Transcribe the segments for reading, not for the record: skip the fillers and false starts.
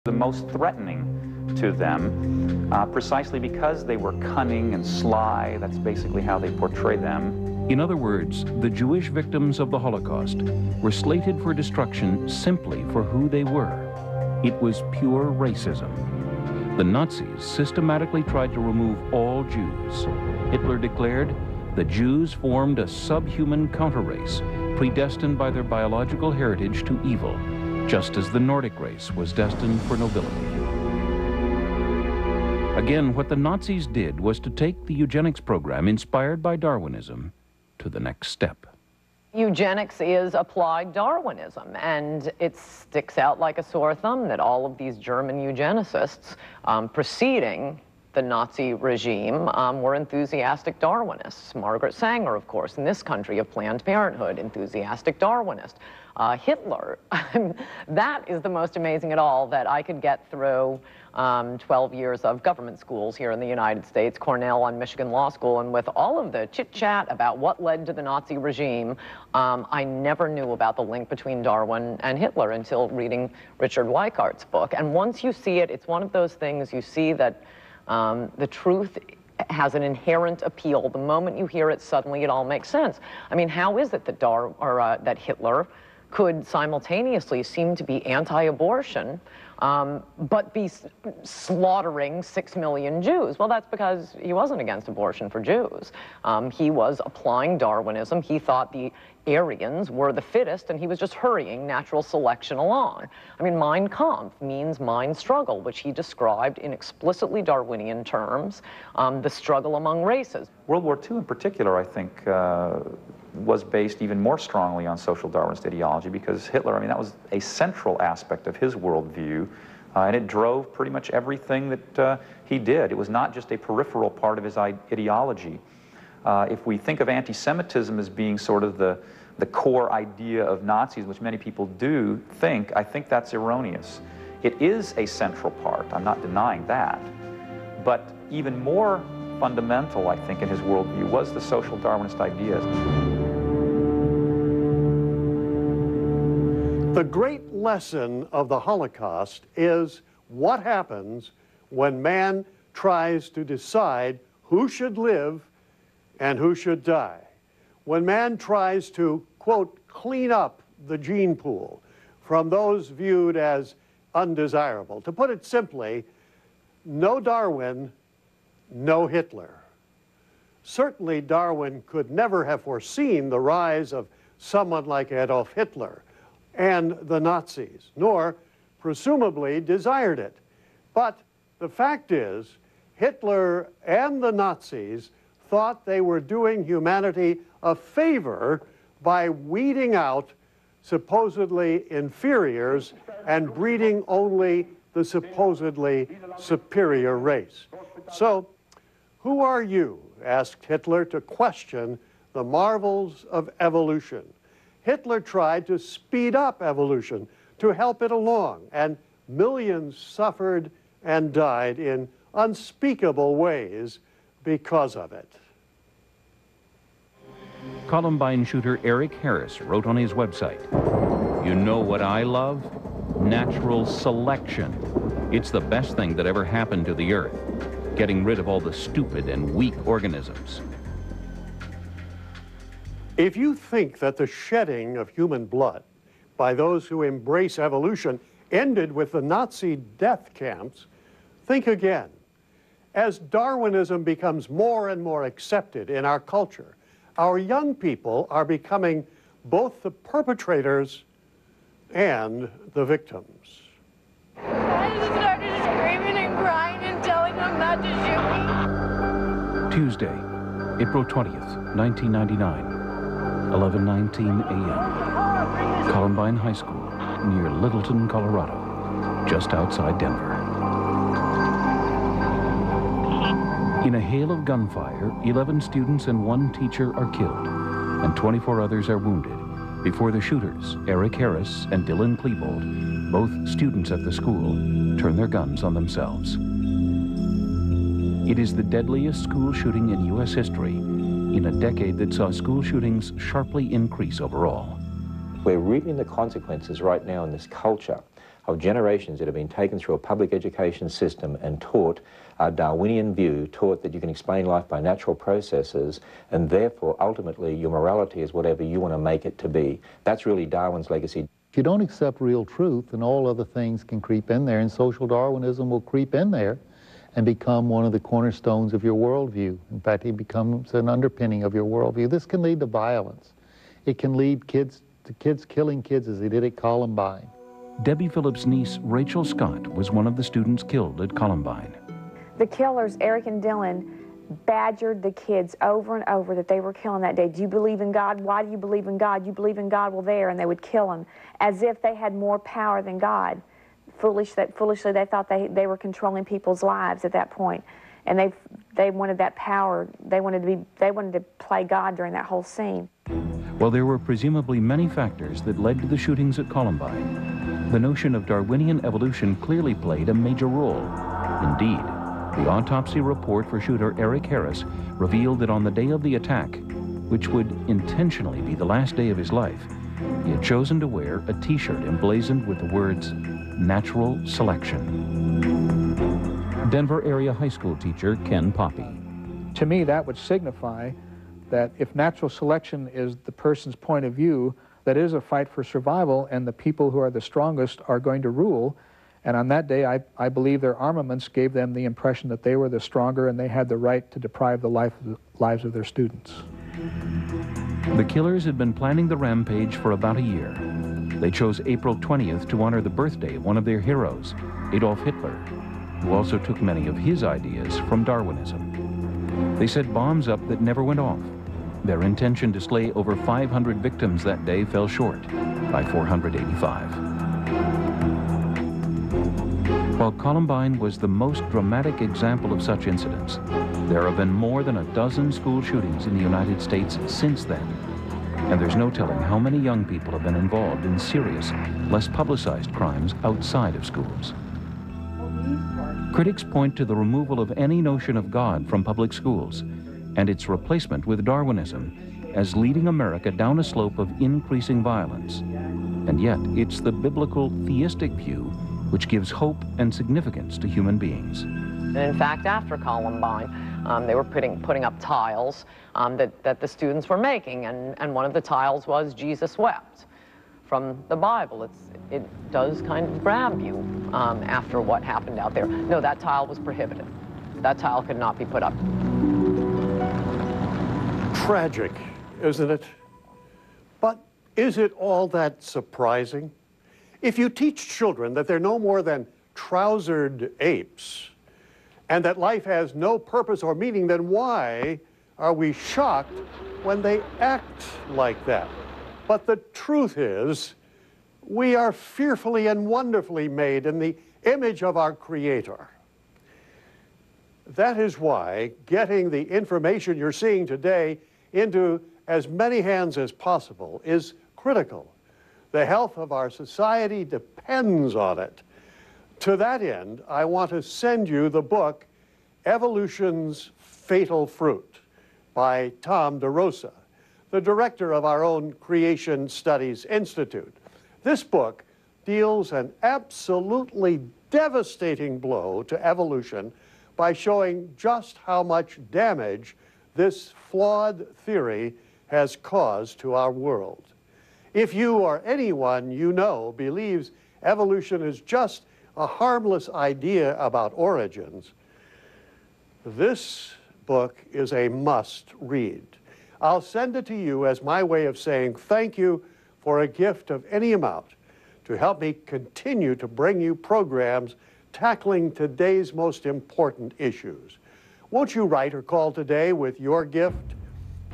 The most threatening to them, precisely because they were cunning and sly. That's basically how they portray them. In other words, the Jewish victims of the Holocaust were slated for destruction simply for who they were. It was pure racism. The Nazis systematically tried to remove all Jews. Hitler declared the Jews formed a subhuman counter-race, predestined by their biological heritage to evil, just as the Nordic race was destined for nobility. Again, what the Nazis did was to take the eugenics program inspired by Darwinism to the next step. Eugenics is applied Darwinism, and it sticks out like a sore thumb that all of these German eugenicists preceding the Nazi regime were enthusiastic Darwinists. Margaret Sanger, of course, in this country of Planned Parenthood, enthusiastic Darwinist. Hitler, that is the most amazing at all, that I could get through 12 years of government schools here in the United States, Cornell and Michigan Law School, and with all of the chit-chat about what led to the Nazi regime, I never knew about the link between Darwin and Hitler until reading Richard Weikart's book. And once you see it, it's one of those things you see that the truth has an inherent appeal. The moment you hear it, suddenly it all makes sense. I mean, how is it that that Hitler could simultaneously seem to be anti-abortion, but be slaughtering 6 million Jews? Well, that's because he wasn't against abortion for Jews. He was applying Darwinism. He thought the Aryans were the fittest, and he was just hurrying natural selection along. I mean, Mein Kampf means mind struggle, which he described in explicitly Darwinian terms, the struggle among races. World War II in particular, I think, was based even more strongly on social Darwinist ideology, because Hitler, I mean, that was a central aspect of his worldview, and it drove pretty much everything that he did. It was not just a peripheral part of his ideology. If we think of anti-Semitism as being sort of the core idea of Nazis, which many people do think, I think that's erroneous. It is a central part, I'm not denying that, but even more fundamental, I think, in his worldview was the social Darwinist ideas. The great lesson of the Holocaust is what happens when man tries to decide who should live and who should die. When man tries to, quote, clean up the gene pool from those viewed as undesirable. To put it simply, no Darwin, no Hitler. Certainly Darwin could never have foreseen the rise of someone like Adolf Hitler and the Nazis, nor presumably desired it. But the fact is, Hitler and the Nazis thought they were doing humanity a favor by weeding out supposedly inferiors and breeding only the supposedly superior race. So, who are you, asked Hitler, to question the marvels of evolution? Hitler tried to speed up evolution, to help it along, and millions suffered and died in unspeakable ways because of it. Columbine shooter Eric Harris wrote on his website, "You know what I love? Natural selection. It's the best thing that ever happened to the earth. Getting rid of all the stupid and weak organisms." If you think that the shedding of human blood by those who embrace evolution ended with the Nazi death camps, think again. As Darwinism becomes more and more accepted in our culture, our young people are becoming both the perpetrators and the victims. I just started screaming and crying and telling them not to shoot me. Tuesday, April 20th, 1999, 11:19 a.m. Columbine High School, near Littleton, Colorado, just outside Denver. In a hail of gunfire, 11 students and 1 teacher are killed, and 24 others are wounded, before the shooters, Eric Harris and Dylan Klebold, both students at the school, turn their guns on themselves. It is the deadliest school shooting in U.S. history, in a decade that saw school shootings sharply increase overall. We're reaping the consequences right now in this culture of generations that have been taken through a public education system and taught a Darwinian view, taught that you can explain life by natural processes, and therefore, ultimately, your morality is whatever you want to make it to be. That's really Darwin's legacy. If you don't accept real truth, then all other things can creep in there, and social Darwinism will creep in there and become one of the cornerstones of your worldview. In fact, it becomes an underpinning of your worldview. This can lead to violence. It can lead to kids killing kids as they did at Columbine. Debbie Phillips' niece, Rachel Scott, was one of the students killed at Columbine. The killers, Eric and Dylan, badgered the kids over and over that they were killing that day. Do you believe in God? Why do you believe in God? You believe in God? Well, there. And they would kill them as if they had more power than God. Foolishly, they thought they were controlling people's lives at that point. And they wanted that power. They wanted to play God during that whole scene. While there were presumably many factors that led to the shootings at Columbine, the notion of Darwinian evolution clearly played a major role. Indeed, the autopsy report for shooter Eric Harris revealed that on the day of the attack, which would intentionally be the last day of his life, he had chosen to wear a T-shirt emblazoned with the words, "Natural Selection." Denver area high school teacher Ken Poppy. To me, that would signify that if natural selection is the person's point of view, that it is a fight for survival, and the people who are the strongest are going to rule. And on that day, I believe their armaments gave them the impression that they were the stronger and they had the right to deprive the lives of their students. The killers had been planning the rampage for about a year. They chose April 20th to honor the birthday of one of their heroes, Adolf Hitler, who also took many of his ideas from Darwinism. They set bombs up that never went off. Their intention to slay over 500 victims that day fell short by 485. While Columbine was the most dramatic example of such incidents, there have been more than a dozen school shootings in the United States since then. And there's no telling how many young people have been involved in serious, less publicized crimes outside of schools. Critics point to the removal of any notion of God from public schools and its replacement with Darwinism as leading America down a slope of increasing violence. And yet, it's the biblical theistic view which gives hope and significance to human beings. And in fact, after Columbine, they were putting up tiles that the students were making, and one of the tiles was Jesus wept from the Bible. It does kind of grab you after what happened out there. No, that tile was prohibited. That tile could not be put up. Tragic, isn't it? But is it all that surprising? If you teach children that they're no more than trousered apes and that life has no purpose or meaning, then why are we shocked when they act like that? But the truth is, we are fearfully and wonderfully made in the image of our Creator. That is why getting the information you're seeing today into as many hands as possible is critical. The health of our society depends on it. To that end, I want to send you the book, Evolution's Fatal Fruit, by Tom DeRosa, the director of our own Creation Studies Institute. This book deals an absolutely devastating blow to evolution by showing just how much damage this flawed theory has caused to our world. If you or anyone you know believes evolution is just a harmless idea about origins, this book is a must-read. I'll send it to you as my way of saying thank you for a gift of any amount to help me continue to bring you programs tackling today's most important issues. Won't you write or call today with your gift?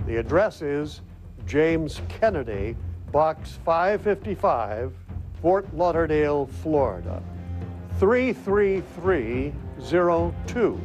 The address is James Kennedy, Box 555, Fort Lauderdale, Florida, 33302.